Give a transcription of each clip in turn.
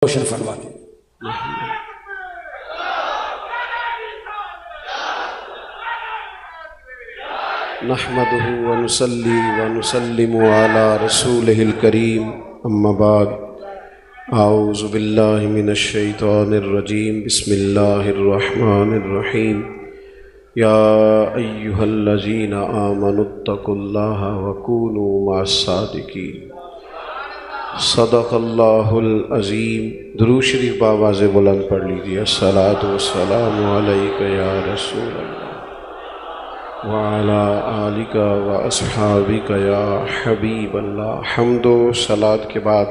روشن فرما دیں۔ نحمده ونصلي ونسلم على رسوله الكريم اما بعد اعوذ بالله من الشيطان الرجيم بسم الله الرحمن الرحيم يا ايها الذين آمنوا اتقوا الله وكونوا مع الصادقين صدق اللہ العظیم۔ درود شریف بآواز بلند پڑھ لیجیے۔ الصلاۃ والسلام علیک یا رسول اللہ وعلی آلک واصحابک یا حبیب اللہ۔ حمد و صلوات کے بعد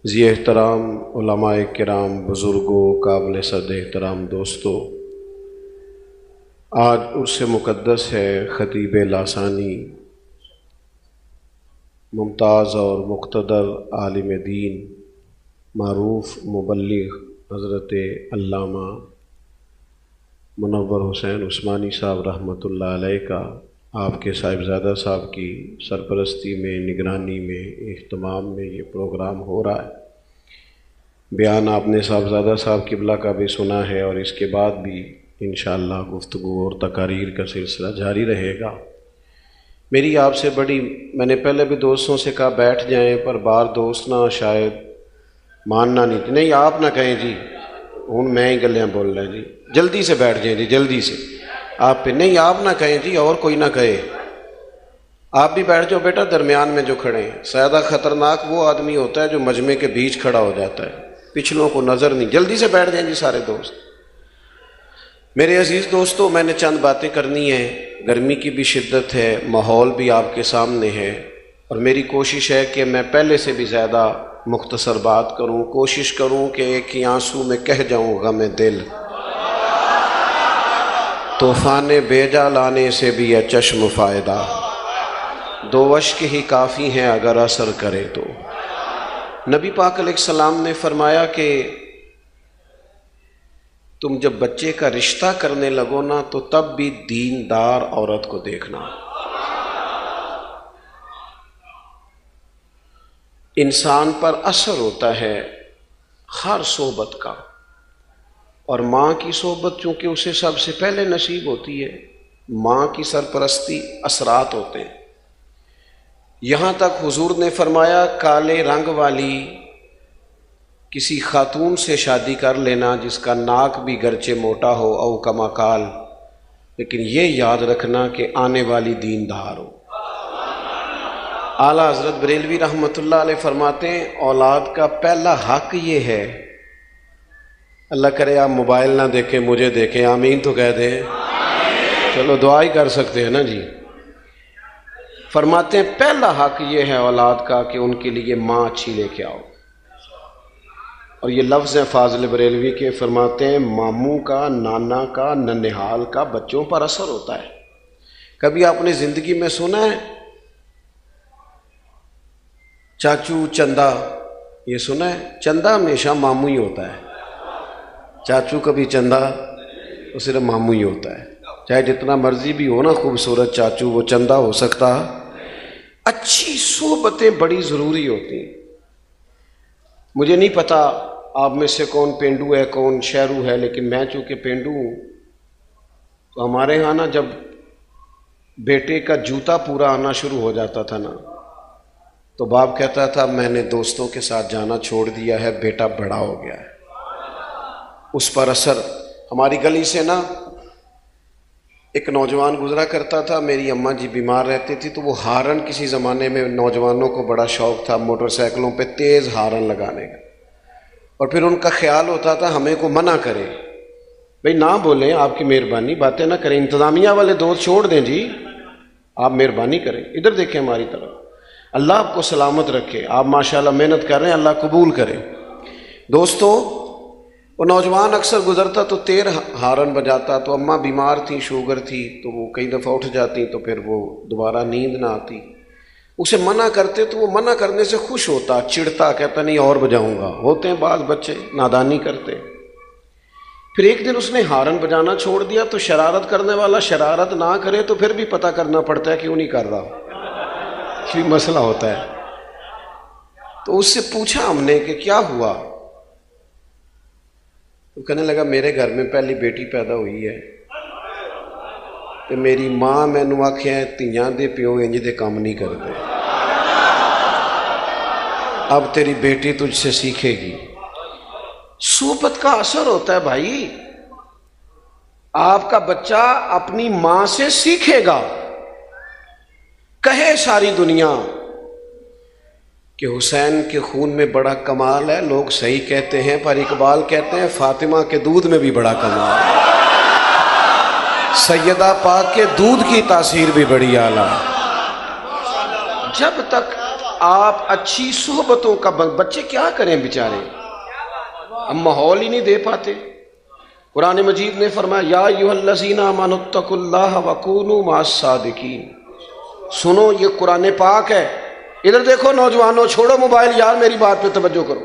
ذی احترام علماء کرام، بزرگوں، قابل صد احترام دوستو، آج عرس مقدس ہے خطیب لاسانی، ممتاز اور مقتدر عالم دین، معروف مبلغ حضرت علامہ منور حسین عثمانی صاحب رحمۃ اللہ علیہ کا آپ کے صاحبزادہ صاحب کی سرپرستی میں، نگرانی میں، اہتمام میں یہ پروگرام ہو رہا ہے۔ بیان آپ نے صاحبزادہ صاحب قبلہ کا بھی سنا ہے اور اس کے بعد بھی انشاءاللہ گفتگو اور تقاریر کا سلسلہ جاری رہے گا۔ میری آپ سے میں نے پہلے بھی دوستوں سے کہا بیٹھ جائیں، پر بار دوست نہ شاید ماننا نہیں آپ نہ کہیں جی ہوں میں ہی گلیاں بول رہا جی، جلدی سے بیٹھ جائیں جی، جلدی سے آپ پہ نہیں، آپ نہ کہیں جی اور کوئی نہ کہے، آپ بھی بیٹھ جاؤ بیٹا درمیان میں جو کھڑے ہیں۔ زیادہ خطرناک وہ آدمی ہوتا ہے جو مجمع کے بیچ کھڑا ہو جاتا ہے، پچھلوں کو نظر نہیں۔ جلدی سے بیٹھ جائیں جی سارے دوست۔ میرے عزیز دوستو، میں نے چند باتیں کرنی ہیں، گرمی کی بھی شدت ہے، ماحول بھی آپ کے سامنے ہے، اور میری کوشش ہے کہ میں پہلے سے بھی زیادہ مختصر بات کروں، کوشش کروں کہ ایک ہی آنسو میں کہہ جاؤں غم دل، طوفان بیجا لانے سے بھی ہے چشم فائدہ، دو اشک ہی کافی ہیں اگر اثر کرے تو۔ نبی پاک علیہ السلام نے فرمایا کہ تم جب بچے کا رشتہ کرنے لگو نا تو تب بھی دیندار عورت کو دیکھنا۔ انسان پر اثر ہوتا ہے ہر صحبت کا، اور ماں کی صحبت چونکہ اسے سب سے پہلے نصیب ہوتی ہے، ماں کی سرپرستی اثرات ہوتے ہیں۔ یہاں تک حضور نے فرمایا کالے رنگ والی کسی خاتون سے شادی کر لینا جس کا ناک بھی گرچہ موٹا ہو او کما کال، لیکن یہ یاد رکھنا کہ آنے والی دیندار ہو۔ اعلیٰ حضرت بریلوی رحمۃ اللہ علیہ فرماتے ہیں اولاد کا پہلا حق یہ ہے، اللہ کرے آپ موبائل نہ دیکھیں، مجھے دیکھیں، آمین تو کہہ دیں، چلو دعا ہی کر سکتے ہیں نا جی۔ فرماتے ہیں پہلا حق یہ ہے اولاد کا کہ ان کے لیے ماں اچھی لے کے آؤ، اور یہ لفظ ہیں فاضل بریلوی کے، فرماتے ہیں ماموں کا، نانا کا، ننہال کا بچوں پر اثر ہوتا ہے۔ کبھی آپ نے زندگی میں سنا ہے چاچو چندہ؟ یہ سنا ہے؟ چندہ ہمیشہ ماموں ہی ہوتا ہے، چاچو کبھی چندہ، وہ صرف ماموں ہی ہوتا ہے، چاہے جتنا مرضی بھی ہو نا خوبصورت چاچو، وہ چندہ ہو سکتا۔ اچھی صحبتیں بڑی ضروری ہوتی ہیں۔ مجھے نہیں پتا آپ میں سے کون پینڈو ہے کون شہرو ہے، لیکن میں چونکہ پینڈو ہوں تو ہمارے ہاں نا جب بیٹے کا جوتا پورا آنا شروع ہو جاتا تھا نا تو باپ کہتا تھا میں نے دوستوں کے ساتھ جانا چھوڑ دیا ہے، بیٹا بڑا ہو گیا ہے۔ اس پر اثر ہماری گلی سے نا ایک نوجوان گزرا کرتا تھا، میری اماں جی بیمار رہتی تھی تو وہ ہارن، کسی زمانے میں نوجوانوں کو بڑا شوق تھا موٹر سائیکلوں پہ تیز ہارن لگانے کا، اور پھر ان کا خیال ہوتا تھا ہمیں کو منع کرے، بھئی نہ بولیں، آپ کی مہربانی، باتیں نہ کریں، انتظامیہ والے دوست چھوڑ دیں جی، آپ مہربانی کریں، ادھر دیکھیں ہماری طرف، اللہ آپ کو سلامت رکھے، آپ ماشاءاللہ محنت کر رہے ہیں، اللہ قبول کرے۔ دوستو، وہ نوجوان اکثر گزرتا تو تیر ہارن بجاتا، تو اماں بیمار تھی، شوگر تھی، تو وہ کئی دفعہ اٹھ جاتی تو پھر وہ دوبارہ نیند نہ آتی، اسے منع کرتے تو وہ منع کرنے سے خوش ہوتا، چڑھتا، کہتا نہیں اور بجاؤں گا۔ ہوتے ہیں بعض بچے نادانی کرتے۔ پھر ایک دن اس نے ہارن بجانا چھوڑ دیا تو شرارت کرنے والا شرارت نہ کرے تو پھر بھی پتہ کرنا پڑتا ہے کیوں نہیں کر رہا، کوئی مسئلہ ہوتا ہے۔ تو اس سے پوچھا ہم نے کہ کیا ہوا؟ وہ کہنے لگا میرے گھر میں پہلی بیٹی پیدا ہوئی ہے تو میری ماں مینوں آکھیا دھیاں دے پیو انج دے کام نہیں کرتے، اب تیری بیٹی تجھ سے سیکھے گی۔ صحبت کا اثر ہوتا ہے بھائی، آپ کا بچہ اپنی ماں سے سیکھے گا۔ کہے ساری دنیا کہ حسین کے خون میں بڑا کمال ہے، لوگ صحیح کہتے ہیں، پر اقبال کہتے ہیں فاطمہ کے دودھ میں بھی بڑا کمال ہے، سیدہ پاک کے دودھ کی تاثیر بھی بڑی اعلیٰ ہے۔ جب تک آپ اچھی صحبتوں کا بچے کیا کریں بیچارے، ہم ماحول ہی نہیں دے پاتے۔ قرآن مجید نے فرمایا یا ایھا الذین آمنوا اتقوا اللہ وکونوا مع الصادقین۔ سنو یہ قرآن پاک ہے، ادھر دیکھو نوجوانوں، چھوڑو موبائل یار، میری بات پہ توجہ کرو۔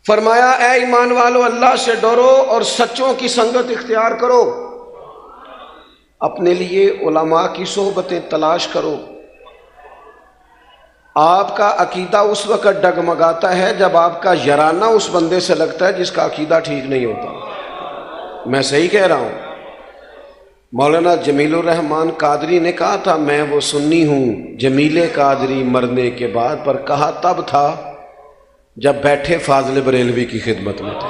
فرمایا اے ایمان والو اللہ سے ڈرو اور سچوں کی سنگت اختیار کرو، اپنے لیے علماء کی صحبتیں تلاش کرو۔ آپ کا عقیدہ اس وقت ڈگمگاتا ہے جب آپ کا یارانہ اس بندے سے لگتا ہے جس کا عقیدہ ٹھیک نہیں ہوتا۔ میں صحیح کہہ رہا ہوں؟ مولانا جمیل الرحمن قادری نے کہا تھا میں وہ سنی ہوں جمیل قادری مرنے کے بعد، پر کہا تب تھا جب بیٹھے فاضل بریلوی کی خدمت میں تھے۔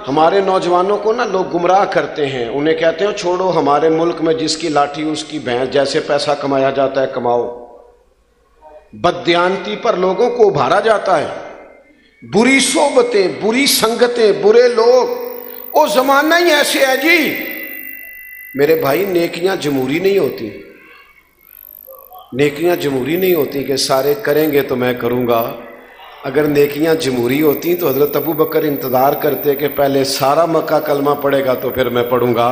ہمارے نوجوانوں کو نا لوگ گمراہ کرتے ہیں، انہیں کہتے ہیں چھوڑو ہمارے ملک میں جس کی لاٹھی اس کی بھینس، جیسے پیسہ کمایا جاتا ہے کماؤ۔ بددیانتی پر لوگوں کو ابھارا جاتا ہے، بری صحبتیں، بری سنگتیں، برے لوگ، وہ زمانہ ہی ایسے ہے جی۔ میرے بھائی نیکیاں جمہوری نہیں ہوتی، نیکیاں جمہوری نہیں ہوتی کہ سارے کریں گے تو میں کروں گا۔ اگر نیکیاں جمہوری ہوتی تو حضرت ابو بکر انتظار کرتے کہ پہلے سارا مکہ کلمہ پڑھے گا تو پھر میں پڑھوں گا۔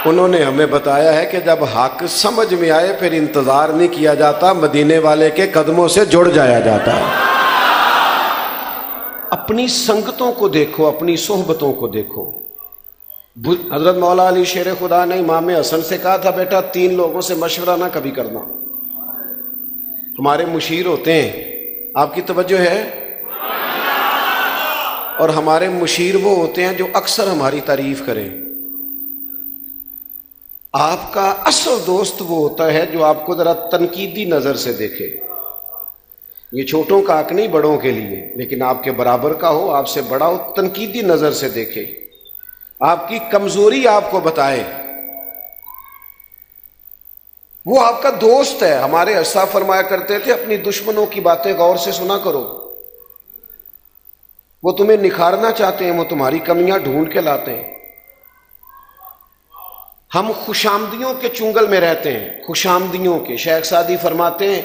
انہوں نے ہمیں بتایا ہے کہ جب حق سمجھ میں آئے پھر انتظار نہیں کیا جاتا، مدینے والے کے قدموں سے جڑ جایا جاتا ہے۔ اپنی سنگتوں کو دیکھو، اپنی صحبتوں کو دیکھو۔ حضرت مولا علی شیر خدا نے امام حسن سے کہا تھا بیٹا 3 لوگوں سے مشورہ نہ کبھی کرنا۔ ہمارے مشیر ہوتے ہیں، آپ کی توجہ ہے؟ اور ہمارے مشیر وہ ہوتے ہیں جو اکثر ہماری تعریف کریں۔ آپ کا اصل دوست وہ ہوتا ہے جو آپ کو ذرا تنقیدی نظر سے دیکھے۔ یہ چھوٹوں کا حق نہیں بڑوں کے لیے، لیکن آپ کے برابر کا ہو، آپ سے بڑا ہو، تنقیدی نظر سے دیکھے، آپ کی کمزوری آپ کو بتائے، وہ آپ کا دوست ہے۔ ہمارے اسا فرمایا کرتے تھے اپنی دشمنوں کی باتیں غور سے سنا کرو، وہ تمہیں نکھارنا چاہتے ہیں، وہ تمہاری کمیاں ڈھونڈ کے لاتے ہیں۔ ہم خوشامدیوں کے چنگل میں رہتے ہیں، خوشامدیوں کے۔ شیخ سعدی فرماتے ہیں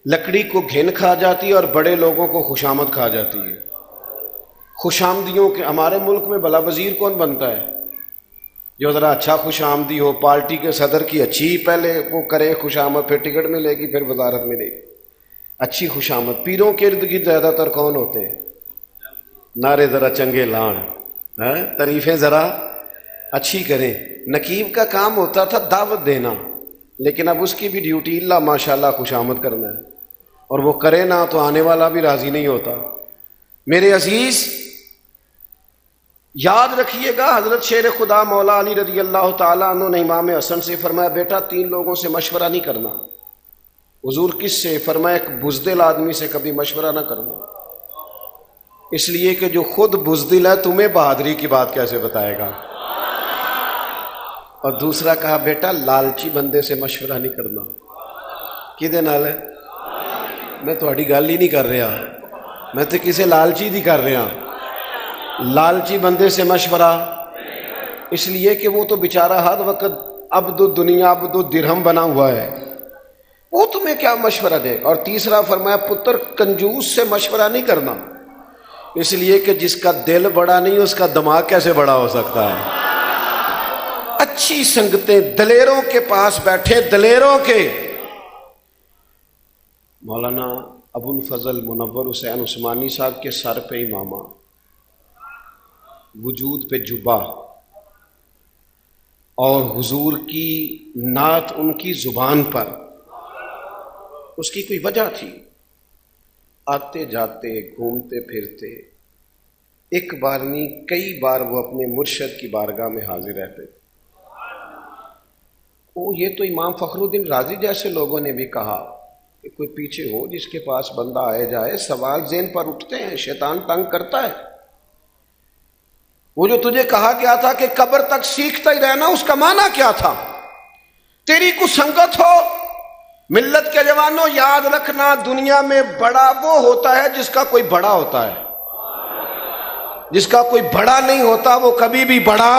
لکڑی کو گھن کھا جاتی ہے اور بڑے لوگوں کو خوشامد کھا جاتی ہے۔ خوشامدیوں کے۔ ہمارے ملک میں بھلا وزیر کون بنتا ہے؟ جو ذرا اچھا خوش آمدی ہو، پارٹی کے صدر کی اچھی پہلے وہ کرے خوش آمد، پھر ٹکٹ ملے گی، پھر وزارت ملے گی، اچھی خوش آمد۔ پیروں کے ارد گرد زیادہ تر کون ہوتے ہیں؟ نعرے ذرا چنگے لان، تعریفیں ذرا اچھی کریں۔ نقیب کا کام ہوتا تھا دعوت دینا، لیکن اب اس کی بھی ڈیوٹی اللہ ماشاءاللہ خوش آمد کرنا ہے، اور وہ کرے نہ تو آنے والا بھی راضی نہیں ہوتا۔ میرے عزیز یاد رکھیے گا، حضرت شیر خدا مولا علی رضی اللہ تعالیٰ عنہ نے امام حسن سے فرمایا بیٹا 3 لوگوں سے مشورہ نہیں کرنا۔ حضور کس سے؟ فرمایا ایک بزدل آدمی سے کبھی مشورہ نہ کرنا، اس لیے کہ جو خود بزدل ہے تمہیں بہادری کی بات کیسے بتائے گا۔ اور دوسرا کہا بیٹا لالچی بندے سے مشورہ نہیں کرنا۔ کدے نال ہے؟ میں تھوڑی گل ہی نہیں کر رہا، میں تو کسے لالچی دی کر رہا۔ لالچی بندے سے مشورہ، اس لیے کہ وہ تو بیچارہ ہر وقت عبد الدنیا عبد الدرہم بنا ہوا ہے، وہ تمہیں کیا مشورہ دے گا۔ اور تیسرا فرمایا پتر کنجوس سے مشورہ نہیں کرنا، اس لیے کہ جس کا دل بڑا نہیں اس کا دماغ کیسے بڑا ہو سکتا ہے۔ اچھی سنگتیں، دلیروں کے پاس بیٹھے، دلیروں کے۔ مولانا ابو الفضل منور حسین عثمانی صاحب کے سر پہ امامہ، وجود پہ جبہ، اور حضور کی نعت ان کی زبان پر۔ اس کی کوئی وجہ تھی، آتے جاتے گھومتے پھرتے ایک بار نہیں کئی بار وہ اپنے مرشد کی بارگاہ میں حاضر رہتے تھے۔ یہ تو امام فخر الدین رازی جیسے لوگوں نے بھی کہا کہ کوئی پیچھے ہو جس کے پاس بندہ آئے جائے، سوال ذہن پر اٹھتے ہیں، شیطان تنگ کرتا ہے۔ وہ جو تجھے کہا گیا تھا کہ قبر تک سیکھتا ہی رہنا، اس کا معنی کیا تھا؟ تیری کو سنگت ہو۔ ملت کے جوانوں یاد رکھنا، دنیا میں بڑا وہ ہوتا ہے جس کا کوئی بڑا ہوتا ہے، جس کا کوئی بڑا نہیں ہوتا وہ کبھی بھی بڑا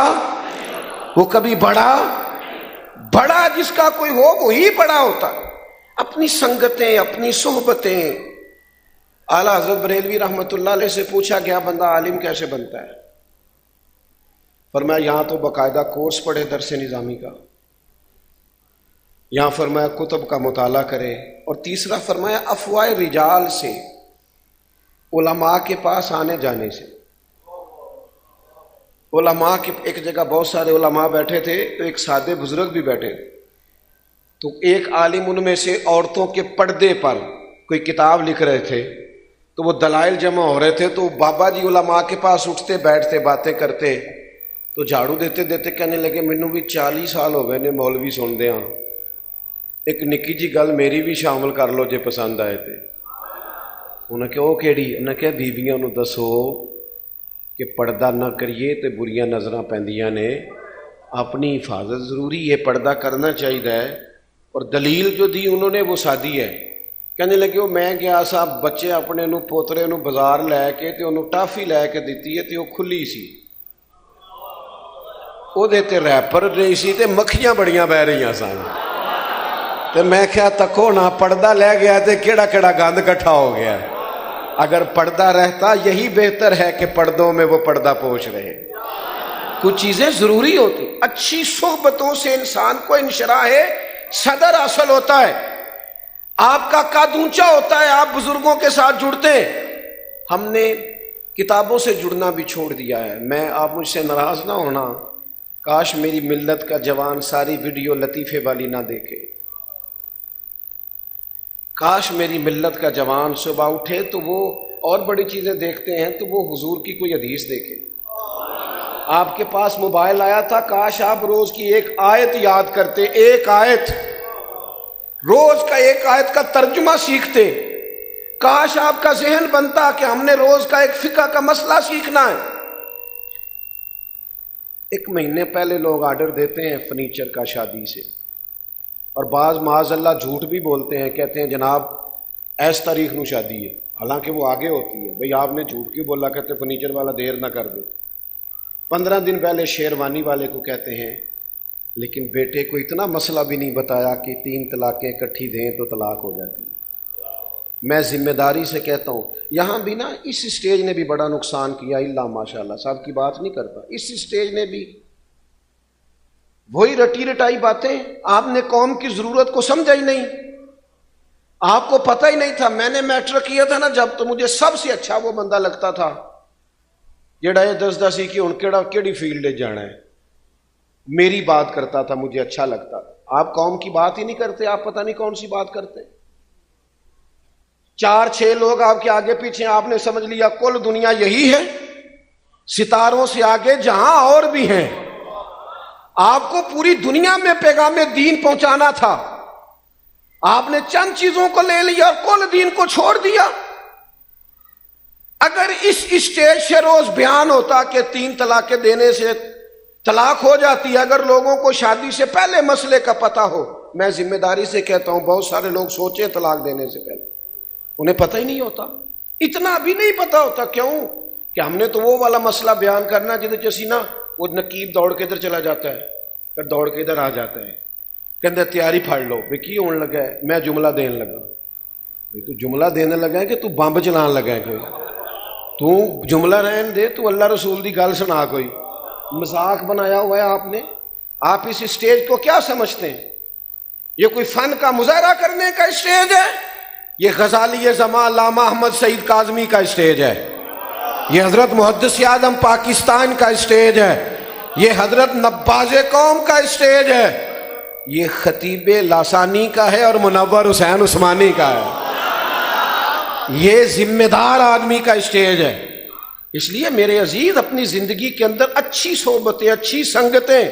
بڑا جس کا کوئی ہو وہی بڑا ہوتا ہے۔ اپنی سنگتیں، اپنی صحبتیں۔ اعلیٰ حضرت بریلوی رحمۃ اللہ علیہ سے پوچھا گیا بندہ عالم کیسے بنتا ہے؟ فرمایا یہاں تو باقاعدہ کورس پڑھے درس نظامی کا، یہاں فرمایا کتب کا مطالعہ کرے، اور تیسرا فرمایا افواہ رجال سے، علماء کے پاس آنے جانے سے۔ علماء کی ایک جگہ بہت سارے علماء بیٹھے تھے، تو ایک سادے بزرگ بھی بیٹھے، تو ایک عالم ان میں سے عورتوں کے پردے پر کوئی کتاب لکھ رہے تھے، تو وہ دلائل جمع ہو رہے تھے، تو بابا جی علماء کے پاس اٹھتے بیٹھتے باتیں کرتے، تو جھاڑو دیتے دیتے کہنے لگے مینوں بھی 40 سال ہو گئے نے مولوی سن دے ہاں، ایک نکی جی گل میری بھی شامل کر لو جے پسند آئے تے۔ انہیں کہ وہ کیڑی؟ انہیں کہ بیبیاں نو دسو کہ پردہ نہ کریے تے بریاں نظراں پیندیاں نے، اپنی حفاظت ضروری ہے، پردہ کرنا چاہیے۔ اور دلیل جو دی انہوں نے وہ سادی ہے، کہنے لگے وہ میں گیا سا بچے اپنے نو پوترے نو بازار لے کے تے انہوں ٹافی لے کے دیتی ہے تے وہ کھلی سی، وہ دیتے ریپر نہیں سی تے مکھیاں بڑیاں بہ رہی سن، تے میں کیا تکو نہ پردہ لے گیا تے کیڑا کیڑا گند کٹھا ہو گیا۔ اگر پردہ رہتا یہی بہتر ہے کہ پردوں میں وہ پردہ پوش رہے۔ کچھ چیزیں ضروری ہوتی، اچھی صحبتوں سے انسان کو انشراح صدر حاصل ہوتا ہے، آپ کا قد اونچا ہوتا ہے، آپ بزرگوں کے ساتھ جڑتے ہیں۔ ہم نے کتابوں سے جڑنا بھی چھوڑ دیا ہے۔ میں آپ مجھ سے ناراض نہ ہونا، کاش میری ملت کا جوان ساری ویڈیو لطیفے والی نہ دیکھے، کاش میری ملت کا جوان صبح اٹھے تو وہ اور بڑی چیزیں دیکھتے ہیں تو وہ حضور کی کوئی حدیث دیکھے۔ آپ کے پاس موبائل آیا تھا، کاش آپ روز کی ایک آیت یاد کرتے، ایک آیت، روز کا ایک آیت کا ترجمہ سیکھتے۔ کاش آپ کا ذہن بنتا کہ ہم نے روز کا ایک فقہ کا مسئلہ سیکھنا ہے۔ ایک مہینے پہلے لوگ آرڈر دیتے ہیں فرنیچر کا شادی سے، اور بعض معاذ اللہ جھوٹ بھی بولتے ہیں، کہتے ہیں جناب ایس تاریخ نو شادی ہے، حالانکہ وہ آگے ہوتی ہے۔ بھئی آپ نے جھوٹ کیوں بولا؟ کہتے فرنیچر والا دیر نہ کر دے۔ 15 دن پہلے شیروانی والے کو کہتے ہیں لیکن بیٹے کو اتنا مسئلہ بھی نہیں بتایا کہ 3 طلاقیں اکٹھی دیں تو طلاق ہو جاتی ہے۔ میں ذمہ داری سے کہتا ہوں، یہاں بھی نا اس اسٹیج نے بھی بڑا نقصان کیا، اللہ ماشاءاللہ صاحب کی بات نہیں کرتا، اس اسٹیج نے بھی وہی رٹی رٹائی باتیں، آپ نے قوم کی ضرورت کو سمجھا ہی نہیں، آپ کو پتہ ہی نہیں تھا۔ میں نے میٹرک کیا تھا نا جب، تو مجھے سب سے اچھا وہ بندہ لگتا تھا جڑا یہ دسدا سی کہ ہن کیڑی فیلڈ جانا ہے، میری بات کرتا تھا، مجھے اچھا لگتا تھا۔ آپ قوم کی بات ہی نہیں کرتے، آپ پتہ نہیں کون سی بات کرتے۔ 4-6 لوگ آپ کے آگے پیچھے، آپ نے سمجھ لیا کل دنیا یہی ہے، ستاروں سے آگے جہاں اور بھی ہیں۔ آپ کو پوری دنیا میں پیغام دین پہنچانا تھا، آپ نے چند چیزوں کو لے لیا اور کل دین کو چھوڑ دیا۔ اگر اس اسٹیج سے روز بیان ہوتا کہ 3 طلاقیں دینے سے طلاق ہو جاتی ہے، اگر لوگوں کو شادی سے پہلے مسئلے کا پتہ ہو، میں ذمہ داری سے کہتا ہوں بہت سارے لوگ سوچیں طلاق دینے سے پہلے، انہیں پتہ ہی نہیں ہوتا، اتنا بھی نہیں پتہ ہوتا۔ کیوں کہ ہم نے تو وہ والا مسئلہ بیان کرنا جہاں چسی نا وہ نقیب دوڑ کے ادھر چلا جاتا ہے، پھر دوڑ کے ادھر آ جاتا ہے، کہندے تیاری پھڑ لو بھئی کی ہون لگا ہے، میں جملہ دین لگا۔ بھئی تو جملہ دینے لگا ہے کہ تو بمب چلان لگا ہے؟ کوئی تو جملہ رہن دے، تو اللہ رسول دی گل سنا، کوئی مذاق بنایا ہوا ہے آپ نے۔ آپ اس اسٹیج کو کیا سمجھتے ہیں؟ یہ کوئی فن کا مظاہرہ کرنے کا اسٹیج ہے؟ یہ غزالی زمان علامہ احمد سعید کاظمی کا اسٹیج ہے، یہ حضرت محدث اعظم پاکستان کا اسٹیج ہے، یہ حضرت نباز قوم کا اسٹیج ہے، یہ خطیب لاسانی کا ہے اور منور حسین عثمانی کا ہے، یہ ذمہ دار آدمی کا اسٹیج ہے۔ اس لیے میرے عزیز اپنی زندگی کے اندر اچھی صحبتیں، اچھی سنگتیں،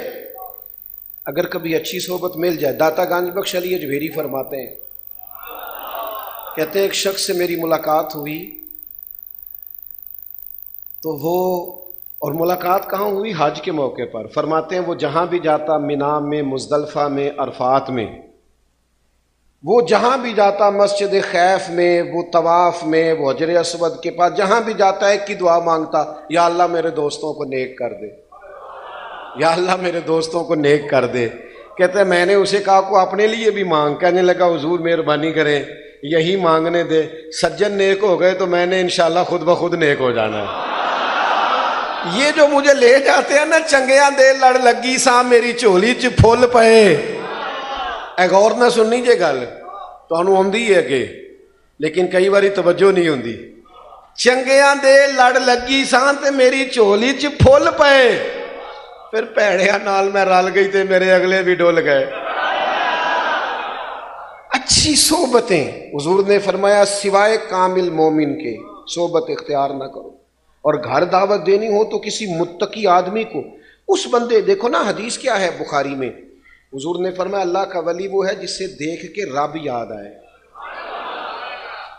اگر کبھی اچھی صحبت مل جائے. داتا گنج بخش علی اجمیری فرماتے ہیں، کہتے ہیں ایک شخص سے میری ملاقات ہوئی تو وہ، اور ملاقات کہاں ہوئی؟ حج کے موقع پر. فرماتے ہیں وہ جہاں بھی جاتا، مینا میں، مزدلفہ میں، عرفات میں، وہ جہاں بھی جاتا، مسجد خیف میں، وہ طواف میں، وہ حجر اسود کے پاس، جہاں بھی جاتا ایک کی دعا مانگتا، یا اللہ میرے دوستوں کو نیک کر دے، یا اللہ میرے دوستوں کو نیک کر دے. کہتے ہیں میں نے اسے کہا کو اپنے لیے بھی مانگ. کہنے لگا حضور مہربانی کریں یہی مانگنے دے، سجن نیک ہو گئے تو میں نے انشاءاللہ خود بخود نیک ہو جانا ہے. یہ جو مجھے لے جاتے ہیں نا، چنگیاں دے لڑ لگی سا میری چولی چ پھول پئے. اے غور نہ سننی جے گل تانوں آندی ہے کہ، لیکن کئی باری توجہ نہیں ہوندی. چنگیاں دے لڑ لگی سا تے میری چولی چ پھول پئے، پھر پیڑیاں نال میں رل گئی تے میرے اگلے بھی ڈول گئے. اچھی صحبتیں، حضور نے فرمایا سوائے کامل مومن کے صحبت اختیار نہ کرو. اور گھر دعوت دینی ہو تو کسی متقی آدمی کو، اس بندے، دیکھو نا حدیث کیا ہے بخاری میں، حضور نے فرمایا اللہ کا ولی وہ ہے جسے دیکھ کے رب یاد آئے.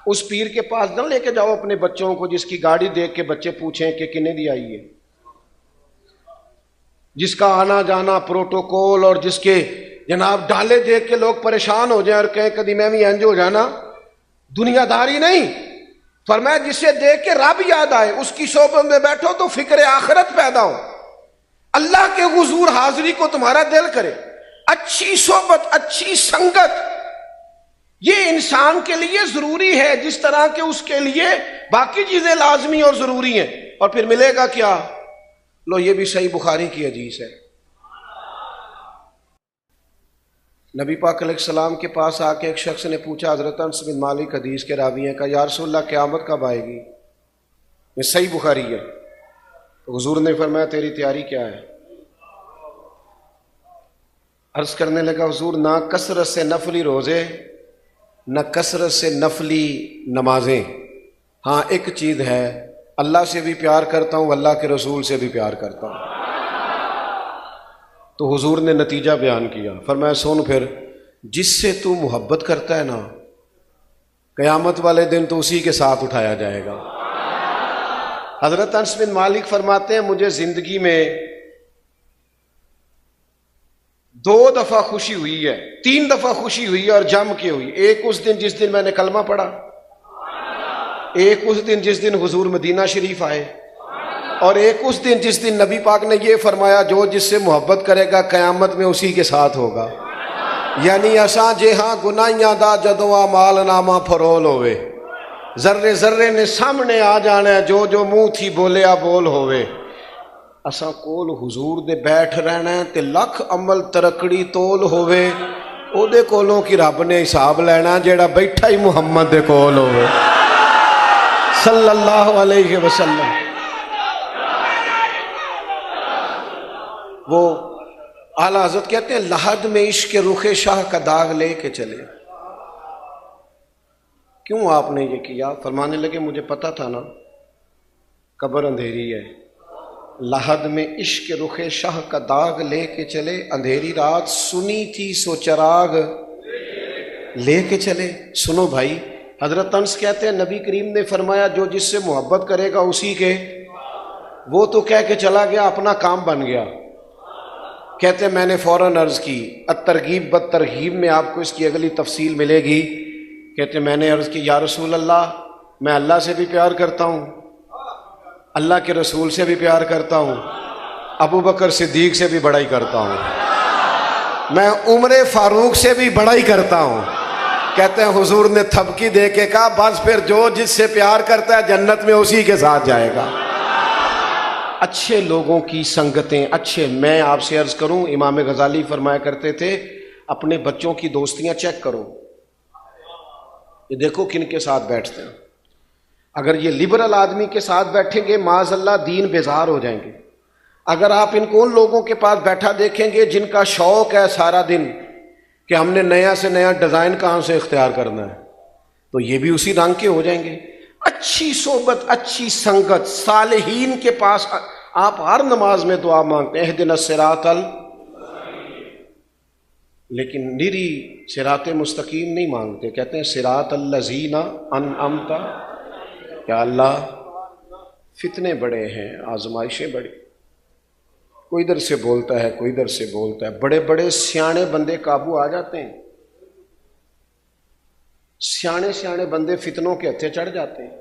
اس پیر کے پاس نہ لے کے جاؤ اپنے بچوں کو جس کی گاڑی دیکھ کے بچے پوچھیں کہ کنے دی آئی ہے، جس کا آنا جانا پروٹوکول، اور جس کے جناب ڈالے دیکھ کے لوگ پریشان ہو جائیں اور کہیں کدی میں بھی انج ہو جانا. دنیا داری نہیں. فرمایا جسے دیکھ کے رب یاد آئے، اس کی صحبت میں بیٹھو تو فکر آخرت پیدا ہو، اللہ کے حضور حاضری کو تمہارا دل کرے. اچھی صحبت، اچھی سنگت، یہ انسان کے لیے ضروری ہے جس طرح کہ اس کے لیے باقی چیزیں لازمی اور ضروری ہیں. اور پھر ملے گا کیا؟ لو یہ بھی صحیح بخاری کی حدیث ہے. نبی پاک علیہ السلام کے پاس آ کے ایک شخص نے پوچھا، حضرت انس بن مالک حدیث کے راوی ہیں، کہا یا رسول اللہ قیامت کب آئے گی؟ یہ صحیح بخاری ہے. تو حضور نے فرمایا تیری تیاری کیا ہے؟ عرض کرنے لگا حضور نہ کثرت سے نفلی روزے، نہ کثرت سے نفلی نمازیں. ہاں ایک چیز ہے، اللہ سے بھی پیار کرتا ہوں، اللہ کے رسول سے بھی پیار کرتا ہوں. تو حضور نے نتیجہ بیان کیا. فرمایا سن پھر، جس سے تو محبت کرتا ہے نا، قیامت والے دن تو اسی کے ساتھ اٹھایا جائے گا. حضرت انس بن مالک فرماتے ہیں مجھے زندگی میں 2 دفعہ خوشی ہوئی ہے، 3 دفعہ خوشی ہوئی ہے اور جم کے ہوئی. ایک اس دن جس دن میں نے کلمہ پڑھا، ایک اس دن جس دن حضور مدینہ شریف آئے، اور ایک اس دن جس دن نبی پاک نے یہ فرمایا جو جس سے محبت کرے گا قیامت میں اسی کے ساتھ ہوگا. یعنی اساں جے ہاں گناہیاں دا جدوں اعمال نامہ فرول ہوئے، ذرے ذرے نے سامنے آ جانا ہے، جو جو منہ تھی بولیا بول ہوئے. اساں کول حضور دے بیٹھ رہنا ہے تے لکھ عمل ترکڑی تول ہوئے، او دے کولوں کی رب نے حساب لینا جیڑا بیٹھا ہی محمد دے کول ہوئے صلی اللہ علیہ وسلم. وہ اعلیٰ حضرت کہتے ہیں لحد میں عشق رخ شاہ کا داغ لے کے چلے. کیوں آپ نے یہ کیا؟ فرمانے لگے مجھے پتا تھا نا قبر اندھیری ہے، لحد میں عشق رخ شاہ کا داغ لے کے چلے، اندھیری رات سنی تھی سو چراغ لے کے چلے. سنو بھائی، حضرت انس کہتے ہیں نبی کریم نے فرمایا جو جس سے محبت کرے گا اسی کے، وہ تو کہہ کے چلا گیا اپنا کام بن گیا. کہتے ہیں میں نے فوراً عرض کی، الترغیب بالترہیب میں آپ کو اس کی اگلی تفصیل ملے گی. کہتے ہیں میں نے عرض کی یا رسول اللہ میں اللہ سے بھی پیار کرتا ہوں، اللہ کے رسول سے بھی پیار کرتا ہوں، ابو بکر صدیق سے بھی بڑائی کرتا ہوں، میں عمر فاروق سے بھی بڑائی کرتا ہوں. کہتے ہیں حضور نے تھپکی دے کے کہا بس پھر جو جس سے پیار کرتا ہے جنت میں اسی کے ساتھ جائے گا. اچھے لوگوں کی سنگتیں اچھے. میں آپ سے عرض کروں، امام غزالی فرمایا کرتے تھے اپنے بچوں کی دوستیاں چیک کرو، یہ دیکھو کن کے ساتھ بیٹھتے ہیں. اگر یہ لبرل آدمی کے ساتھ بیٹھیں گے معاذ اللہ دین بیزار ہو جائیں گے. اگر آپ ان کو ان لوگوں کے پاس بیٹھا دیکھیں گے جن کا شوق ہے سارا دن کہ ہم نے نیا سے نیا ڈیزائن کہاں سے اختیار کرنا ہے، تو یہ بھی اسی رنگ کے ہو جائیں گے. اچھی صحبت، اچھی سنگت، صالحین کے پاس آپ ہر نماز میں دعا مانگتے ہیں اہدنا الصراط لیکن نری صراط مستقیم نہیں مانگتے، کہتے ہیں صراط الذین انعمت۔ یا اللہ فتنے بڑے ہیں، آزمائشیں بڑی، کوئی ادھر سے بولتا ہے کوئی ادھر سے بولتا ہے، بڑے بڑے سیانے بندے قابو آ جاتے ہیں، سیانے بندے فتنوں کے ہتھے چڑھ جاتے ہیں۔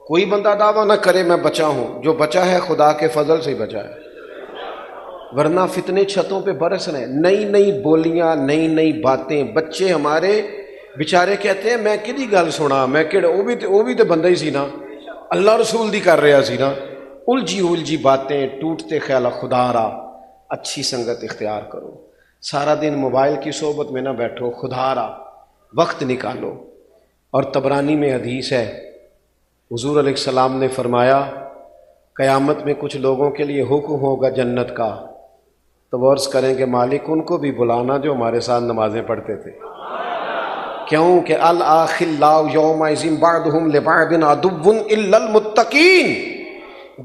کوئی بندہ دعویٰ نہ کرے میں بچا ہوں، جو بچا ہے خدا کے فضل سے ہی بچا ہے، ورنہ فتنے چھتوں پہ برس رہے ہیں، نئی نئی بولیاں، نئی نئی باتیں۔ بچے ہمارے بیچارے کہتے ہیں میں کدی گل سنا، میں کہڑا وہ بھی تو بندہ ہی سی نا، اللہ رسول دی کر رہا سی نا، الجھی باتیں، ٹوٹتے خیال۔ خدا را اچھی سنگت اختیار کرو، سارا دن موبائل کی صحبت میں نہ بیٹھو، خدا را وقت نکالو۔ اور طبرانی میں حدیث ہے، حضور علیہ السلام نے فرمایا قیامت میں کچھ لوگوں کے لیے حکم ہوگا جنت کا، تو وہ عرض کریں گے مالک ان کو بھی بلانا جو ہمارے ساتھ نمازیں پڑھتے تھے۔ کیوں کہ الاخلاء یومئذ بعضهم لبعض عدو الا المتقین،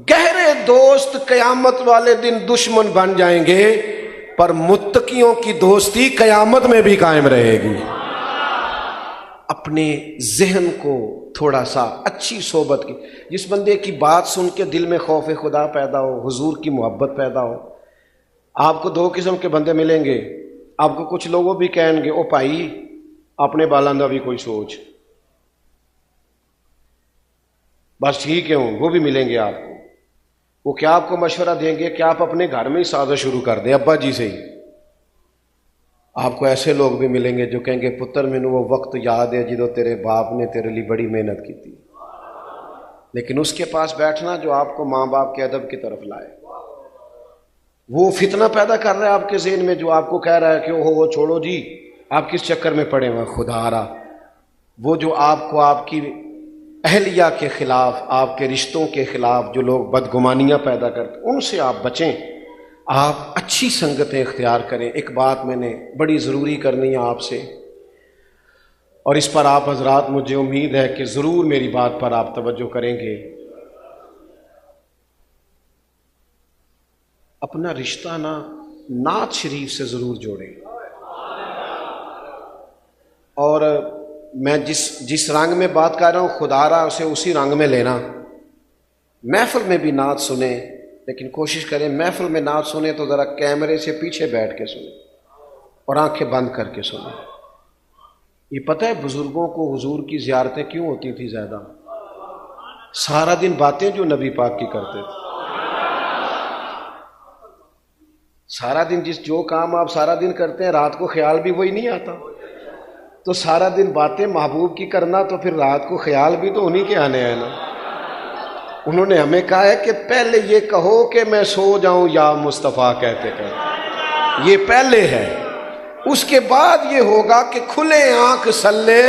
گہرے دوست قیامت والے دن دشمن بن جائیں گے، پر متقیوں کی دوستی قیامت میں بھی قائم رہے گی۔ اپنے ذہن کو تھوڑا سا اچھی صحبت کی، جس بندے کی بات سن کے دل میں خوف خدا پیدا ہو، حضور کی محبت پیدا ہو۔ آپ کو دو قسم کے بندے ملیں گے، آپ کو کچھ لوگوں بھی کہیں گے او بھائی اپنے بالاں دا بھی کوئی سوچ، بس ٹھیک ہے وہ بھی ملیں گے آپ کو۔ وہ کیا آپ کو مشورہ دیں گے کہ آپ اپنے گھر میں ہی سازش شروع کر دیں ابا جی سے ہی۔ آپ کو ایسے لوگ بھی ملیں گے جو کہیں گے پتر مینوں وہ وقت یاد ہے جدو تیرے باپ نے تیرے لیے بڑی محنت کی تھی، لیکن اس کے پاس بیٹھنا جو آپ کو ماں باپ کے ادب کی طرف لائے۔ وہ فتنہ پیدا کر رہا ہے آپ کے ذہن میں جو آپ کو کہہ رہا ہے کہ وہ چھوڑو جی آپ کس چکر میں پڑے ہوئے، خدا را وہ جو آپ کو آپ کی اہلیہ کے خلاف، آپ کے رشتوں کے خلاف جو لوگ بدگمانیاں پیدا کرتے ان سے آپ بچیں، آپ اچھی سنگتیں اختیار کریں۔ ایک بات میں نے بڑی ضروری کرنی ہے آپ سے، اور اس پر آپ حضرات مجھے امید ہے کہ ضرور میری بات پر آپ توجہ کریں گے۔ اپنا رشتہ نعت شریف سے ضرور جوڑیں، اور میں جس رنگ میں بات کر رہا ہوں خدا را اسے اسی رنگ میں لینا۔ محفل میں بھی نعت سنیں، لیکن کوشش کریں محفل میں نعت سنیں تو ذرا کیمرے سے پیچھے بیٹھ کے سنیں اور آنکھیں بند کر کے سنیں۔ یہ پتہ ہے بزرگوں کو حضور کی زیارتیں کیوں ہوتی تھی زیادہ؟ سارا دن باتیں جو نبی پاک کی کرتے تھے، سارا دن جو کام آپ سارا دن کرتے ہیں رات کو خیال بھی وہی نہیں آتا، تو سارا دن باتیں محبوب کی کرنا تو پھر رات کو خیال بھی تو انہی کے آنے ہیں نا۔ انہوں نے ہمیں کہا ہے کہ پہلے یہ کہو کہ میں سو جاؤں یا مصطفیٰ کہتے کہتے، یہ پہلے ہے، اس کے بعد یہ ہوگا کہ کھلے آنکھ سلے،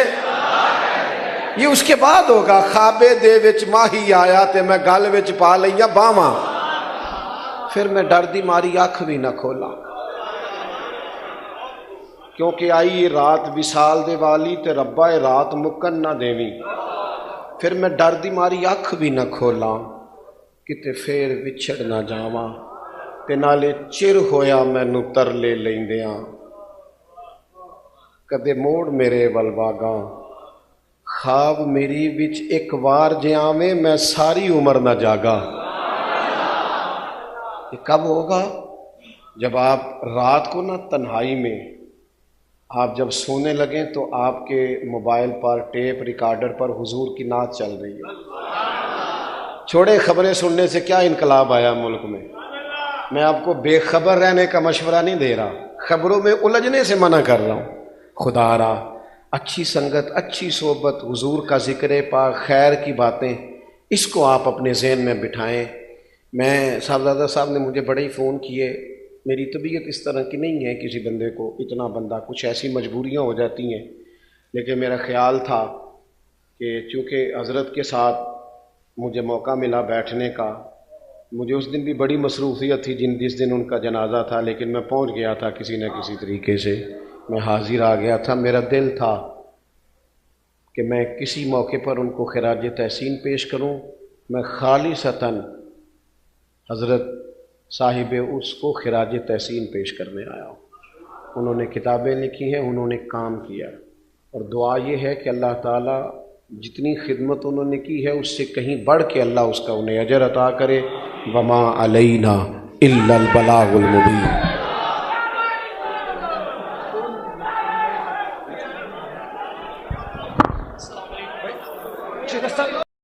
یہ اس کے بعد ہوگا خوابے دے وچ ماہی آیا تے میں گل وچ پا لئیاں باواں، پھر میں ڈر دی ماری اکھ بھی نہ کھولا، کیونکہ آئی رات وصال دے والی تے ربا رات مکن نہ دیوی، پھر میں ڈر دی ماری اکھ بھی نہ کھولا کتے پھر وچھڑ نہ جاواں، تے نالے چر ہویا مینوں ترلے لیندیاں، کدے موڑ میرے ول واگاں، خواب میری وچ ایک وار جے آویں میں ساری عمر نہ جاگا۔ یہ کب ہوگا؟ جب آپ رات کو نہ تنہائی میں آپ جب سونے لگیں تو آپ کے موبائل پر ٹیپ ریکارڈر پر حضور کی نعت چل رہی ہے۔ چھوڑے خبریں سننے سے کیا انقلاب آیا ملک میں آپ کو بے خبر رہنے کا مشورہ نہیں دے رہا، خبروں میں الجھنے سے منع کر رہا ہوں۔ خدا را اچھی سنگت، اچھی صحبت، حضور کا ذکر پاک، خیر کی باتیں، اس کو آپ اپنے ذہن میں بٹھائیں۔ میں صاحبزادہ صاحب نے مجھے بڑے ہی فون کیے، میری طبیعت اس طرح کی نہیں ہے کسی بندے کو اتنا بندہ، کچھ ایسی مجبوریاں ہو جاتی ہیں، لیکن میرا خیال تھا کہ چونکہ حضرت کے ساتھ مجھے موقع ملا بیٹھنے کا، مجھے اس دن بھی بڑی مصروفیت تھی جس دن ان کا جنازہ تھا، لیکن میں پہنچ گیا تھا کسی نہ کسی طریقے سے، میں حاضر آ گیا تھا۔ میرا دل تھا کہ میں کسی موقع پر ان کو خراج تحسین پیش کروں، میں خالصتاً حضرت صاحب اس کو خراج تحسین پیش کرنے آیا ہوں۔ انہوں نے کتابیں لکھی ہیں، انہوں نے کام کیا، اور دعا یہ ہے کہ اللہ تعالیٰ جتنی خدمت انہوں نے کی ہے اس سے کہیں بڑھ کے اللہ اس کا انہیں اجر عطا کرے۔ وما علینا الا البلاغ المبین۔